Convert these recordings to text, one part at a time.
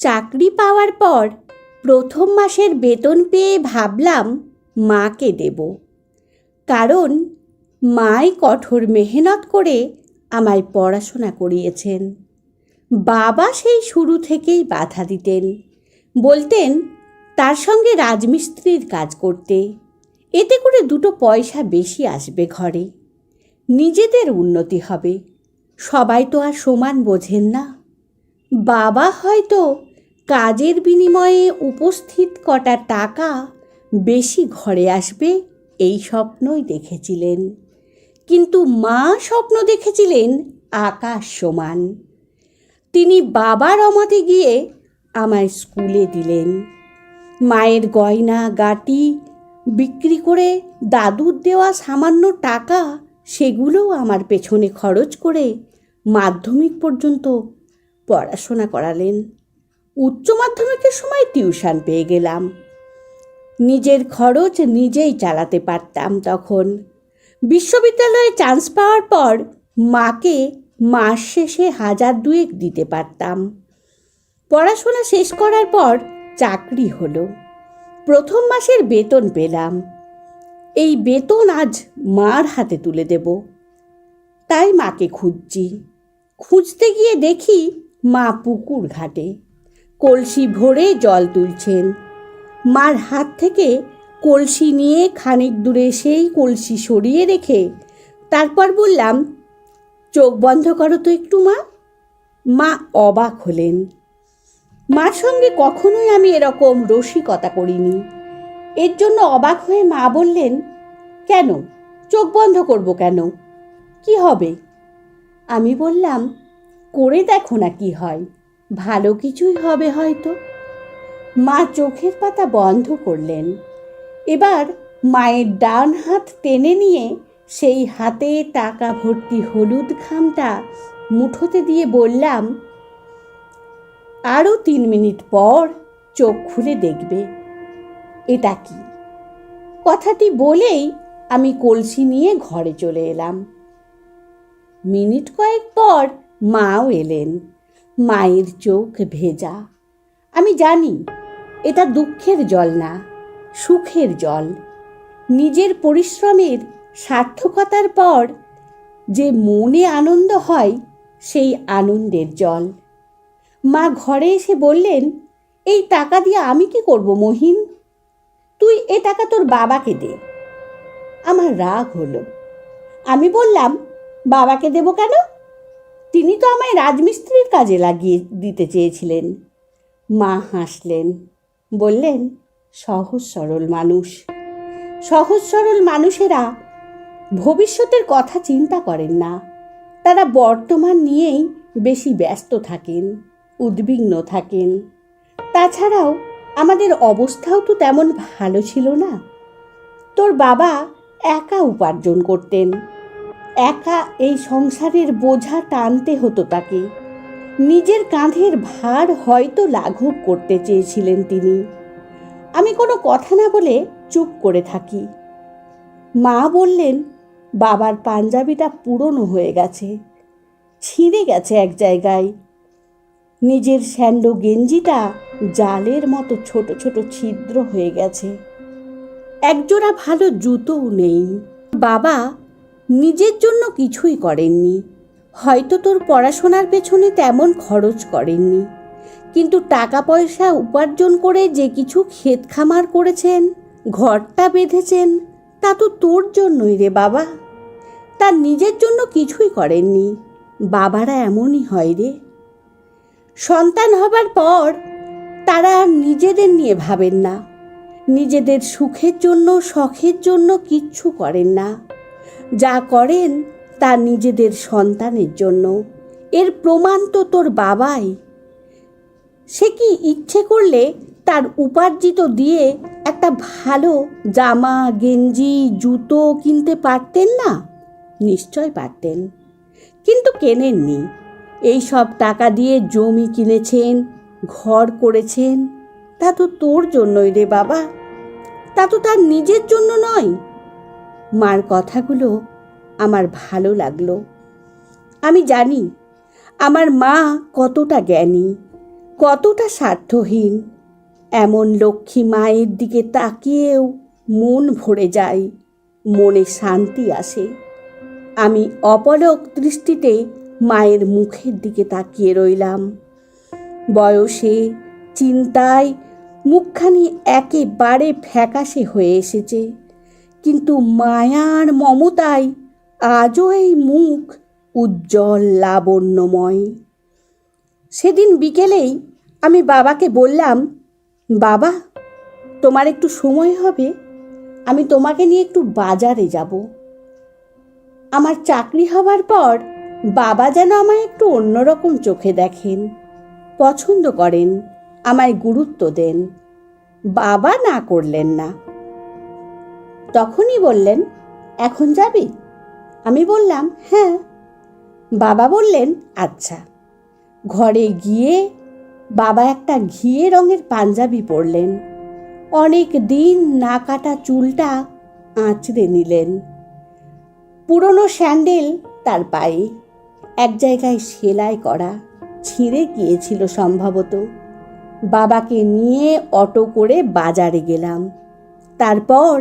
চাকরি পাওয়ার পর প্রথম মাসের বেতন পেয়ে ভাবলাম মাকে দেব, কারণ মাই কঠোর মেহনত করে আমায় পড়াশোনা করিয়েছেন। বাবা সেই শুরু থেকেই বাধা দিতেন, বলতেন তার সঙ্গে রাজমিস্ত্রির কাজ করতে, এতে করে দুটো পয়সা বেশি আসবে ঘরে, নিজেদের উন্নতি হবে। সবাই তো আর সমান বোঝেন না। বাবা হয়তো কাজের বিনিময়ে উপস্থিত কটা টাকা বেশি ঘরে আসবে এই স্বপ্নই দেখেছিলেন, কিন্তু মা স্বপ্ন দেখেছিলেন আকাশ সমান। তিনি বাবার অমতে গিয়ে আমায় স্কুলে দিলেন। মায়ের গয়না গাটি বিক্রি করে দাদুর দেওয়া সামান্য টাকা, সেগুলোও আমার পেছনে খরচ করে মাধ্যমিক পর্যন্ত পড়াশোনা করালেন। উচ্চ মাধ্যমিকের সময় টিউশন পেয়ে গেলাম। নিজের খরচ নিজেই চালাতে পারতাম তখন। বিশ্ববিদ্যালয়ে চান্স পাওয়ার পর মাকে মাস শেষে 1000-2 দিতে পারতাম। পড়াশোনা শেষ করার পর চাকরি হলো। প্রথম মাসের বেতন পেলাম। এই বেতন আজ মার হাতে তুলে দেব, তাই মাকে খুঁজছি। খুঁজতে গিয়ে দেখি মা পুকুর ঘাটে কলসি ভরে জল তুলছেন। মার হাত থেকে কলসি নিয়ে খানিক দূরে সেই কলসি সরিয়ে রেখে তারপর বললাম, চোখ বন্ধ করো তো একটু মা। মা অবাক হলেন। মার সঙ্গে কখনোই আমি এরকম রসিকতা করিনি। এর জন্য অবাক হয়ে মা বললেন, কেন চোখ বন্ধ করব কেন, কি হবে? আমি বললাম, করে দেখো না কি হয়, ভালো কিছুই হবে হয়তো। মা চোখের পাতা বন্ধ করলেন। এবার মায়ের ডান হাত টেনে নিয়ে সেই হাতে টাকা ভর্তি হলুদ খামটা মুঠোতে দিয়ে বললাম, আরও 3 মিনিট পর চোখ খুলে দেখবে এটা কি। কথাটি বলেই আমি কলসি নিয়ে ঘরে চলে এলাম। মিনিট কয়েক পর মাও এলেন। মায়ের চোখ ভেজা। আমি জানি এটা দুঃখের জল না, সুখের জল। নিজের পরিশ্রমের সার্থকতার পর যে মনে আনন্দ হয়, সেই আনন্দের জল। মা ঘরে এসে বললেন, এই টাকা দিয়ে আমি কি করব মহিন? তুই এ টাকা তোর বাবাকে দে। আমার রাগ হলো। আমি বললাম, বাবাকে দেব কেন? তিনি তো আমায় রাজমিস্ত্রির কাজে লাগিয়ে দিতে চেয়েছিলেন। মা হাসলেন, বললেন, সহজ সরল মানুষ। সহজ সরল মানুষেরা ভবিষ্যতের কথা চিন্তা করেন না। তারা বর্তমান নিয়েই বেশি ব্যস্ত থাকেন, উদ্বিগ্ন থাকেন। তাছাড়াও আমাদের অবস্থাও তো তেমন ভালো ছিল না। তোর বাবা একা উপার্জন করতেন, একা এই সংসারের বোঝা টানতে হতো তাকে। নিজের কাঁধের ভার হয়তো লাঘব করতে চেয়েছিলেন তিনি। আমি কোনো কথা না বলে চুপ করে থাকি। মা বললেন, বাবার পাঞ্জাবিটা পুরনো হয়ে গেছে, ছিঁড়ে গেছে এক জায়গায়। নিজের স্যান্ডো গেঞ্জিটা জালের মতো ছোট ছোট ছিদ্র হয়ে গেছে। একজোড়া ভালো জুতোও নেই। বাবা নিজের জন্য কিছুই করেননি। হয়তো তোর পড়াশোনার পেছনে তেমন খরচ করেননি, কিন্তু টাকা পয়সা উপার্জন করে যে কিছু ক্ষেত খামার করেছেন, ঘরটা বেঁধেছেন, তা তো তোর জন্যই রে বাবা। তার নিজের জন্য কিছুই করেননি। বাবারা এমনই হয় রে। সন্তান হবার পর তারা আর নিজেদের নিয়ে ভাবেন না, নিজেদের সুখের জন্য শখের জন্য কিচ্ছু করেন না। যা করেন তা নিজেদের সন্তানের জন্য। এর প্রমাণ তো তোর বাবাই। সে কি ইচ্ছে করলে তার উপার্জিত দিয়ে একটা ভালো জামা গেঞ্জি জুতো কিনতে পারতেন না? নিশ্চয় পারতেন, কিন্তু কেনেননি। এই সব টাকা দিয়ে জমি কিনেছেন, ঘর করেছেন, তা তো তোর জন্যই রে বাবা, তা তো তার নিজের জন্য নয়। মার কথাগুলো আমার ভালো লাগলো। আমি জানি আমার মা কতটা জ্ঞানী। কতটা স্বার্থহীন, এমন লক্ষ্মী মায়ের দিকে তাকিয়েও মন ভরে যায়, মনে শান্তি আসে। আমি অপলক দৃষ্টিতে মায়ের মুখের দিকে তাকিয়ে রইলাম। বয়সে, চিন্তায় মুখখানি একেবারে ফ্যাকাশে হয়ে এসেছে, কিন্তু মায়ার মমতায় আজও এই মুখ উজ্জ্বল লাবণ্যময়। সেদিন বিকেলেই আমি বাবাকে বললাম, বাবা, তোমার একটু সময় হবে? আমি তোমাকে নিয়ে একটু বাজারে যাব। আমার চাকরি হবার পর বাবা যেন আমায় একটু অন্যরকম চোখে দেখেন, পছন্দ করেন, আমায় গুরুত্ব দেন। বাবা না করলেন না। তখনই বললেন, এখন যাবি? আমি বললাম, হ্যাঁ। বাবা বললেন, আচ্ছা। ঘরে গিয়ে বাবা একটা ঘিয়ে রঙের পাঞ্জাবি পরলেন, অনেক দিন না কাটা চুলটা আঁচড়ে নিলেন। পুরনো স্যান্ডেল তার পায়ে, এক জায়গায় সেলাই করা, ছিঁড়ে গিয়েছিল সম্ভবত। বাবাকে নিয়ে অটো করে বাজারে গেলাম। তারপর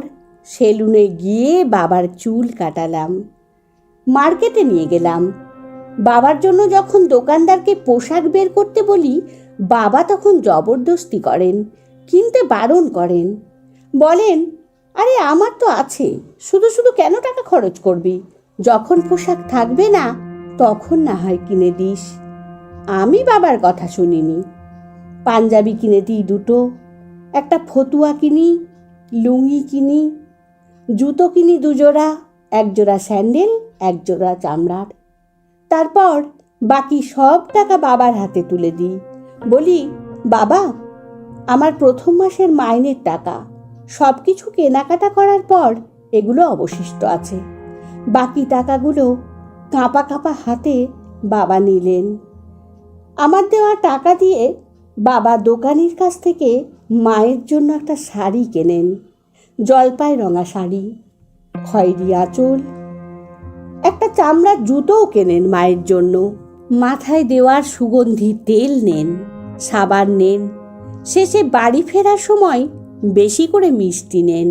সেলুনে গিয়ে বাবার চুল কাটালাম। মার্কেটে নিয়ে গেলাম। বাবার জন্য যখন দোকানদারকে পোশাক বের করতে বলি, বাবা তখন জবরদস্তি করেন, কিনতে বারণ করেন। বলেন, আরে আমার তো আছে, শুধু শুধু কেন টাকা খরচ করবি? যখন পোশাক থাকবে না তখন না হয় কিনে দিস। আমি বাবার কথা শুনিনি। পাঞ্জাবি কিনে দিই দুটো, একটা ফতুয়া কিনি, লুঙ্গি কিনি, জুতো কিনি দুজোড়া, একজোড়া স্যান্ডেল, একজোড়া চামড়ার। তারপর বাকি সব টাকা বাবার হাতে তুলে দিই। বলি, বাবা, আমার প্রথম মাসের মাইনের টাকা, সব কিছু কেনাকাটা করার পর এগুলো অবশিষ্ট আছে। বাকি টাকাগুলো কাঁপা কাঁপা হাতে বাবা নিলেন। আমার দেওয়া টাকা দিয়ে বাবা দোকানির কাছ থেকে মায়ের জন্য একটা শাড়ি কেনেন, জলপাই রঙা শাড়ি, খয়েরি আঁচল, একটা চামড়ার জুতোও কেনেন মায়ের জন্য। মাথায় দেওয়ার সুগন্ধি তেল নেন, সাবান নেন। শেষে বাড়ি ফেরার সময় বেশি করে মিষ্টি নেন।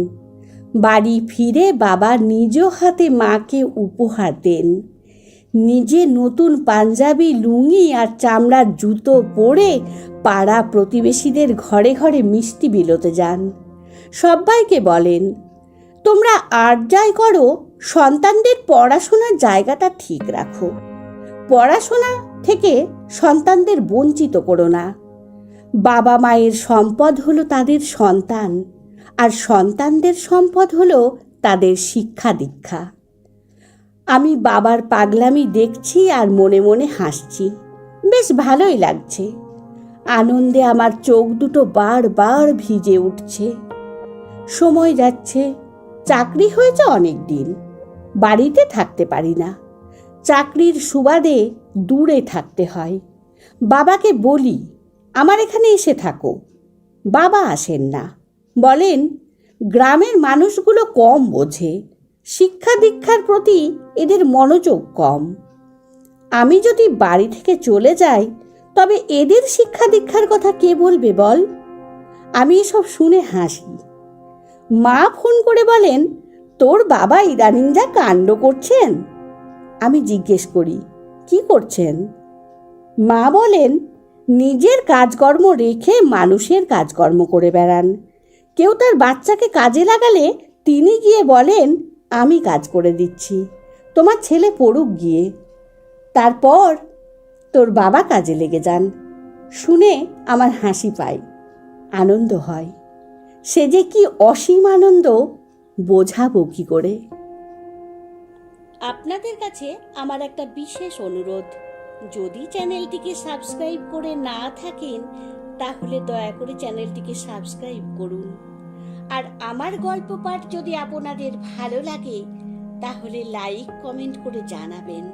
বাড়ি ফিরে বাবা নিজ হাতে মাকে উপহার দেন। নিজে নতুন পাঞ্জাবি, লুঙ্গি আর চামড়ার জুতো পরে পাড়া প্রতিবেশীদের ঘরে ঘরে মিষ্টি বিলোতে যান। সবাইকে বলেন, তোমরা আর যাই করো, সন্তানদের পড়াশোনার জায়গাটা ঠিক রাখো। পড়াশোনা থেকে সন্তানদের বঞ্চিত করো না। বাবা মায়ের সম্পদ হলো তাদের সন্তান, আর সন্তানদের সম্পদ হলো তাদের শিক্ষা দীক্ষা। আমি বাবার পাগলামি দেখছি আর মনে মনে হাসছি। বেশ ভালোই লাগছে। আনন্দে আমার চোখ দুটো বারবার ভিজে উঠছে। সময় যাচ্ছে। চাকরি হয়েছে অনেক দিন, বাড়িতে থাকতে পারি না। চাকরির সুবাদে দূরে থাকতে হয়। বাবাকে বলি, আমার এখানে এসে থাকো। বাবা আসেন না, বলেন গ্রামের মানুষগুলো কম বোঝে, শিক্ষা দীক্ষার প্রতি এদের মনোযোগ কম। আমি যদি বাড়ি থেকে চলে যাই তবে এদের শিক্ষা দীক্ষার কথা কে বলবে বল? আমি এসব শুনে হাসি। মা ফোন করে বলেন, তোর বাবা ইদানিং যা কাণ্ড করছেন। আমি জিজ্ঞেস করি, কি করছেন? মা বলেন, নিজের কাজকর্ম রেখে মানুষের কাজকর্ম করে বেড়ান। কেউ তার বাচ্চাকে কাজে লাগালে তিনি গিয়ে বলেন, আমি কাজ করে দিচ্ছি, তোমার ছেলে পড়ুক গিয়ে। তারপর তোর বাবা কাজে লেগে যান। শুনে আমার হাসি পায়, আনন্দ হয়। সে যে কি অসীম আনন্দ, বোঝাবো কি করে? আপনাদের কাছে আমার একটা বিশেষ অনুরোধ, যদি চ্যানেলটিকে সাবস্ক্রাইব করে না থাকেন তাহলে দয়া করে চ্যানেলটিকে সাবস্ক্রাইব করুন। আর আমার গল্প পাঠ যদি আপনাদের ভালো লাগে তাহলে লাইক কমেন্ট করে জানাবেন।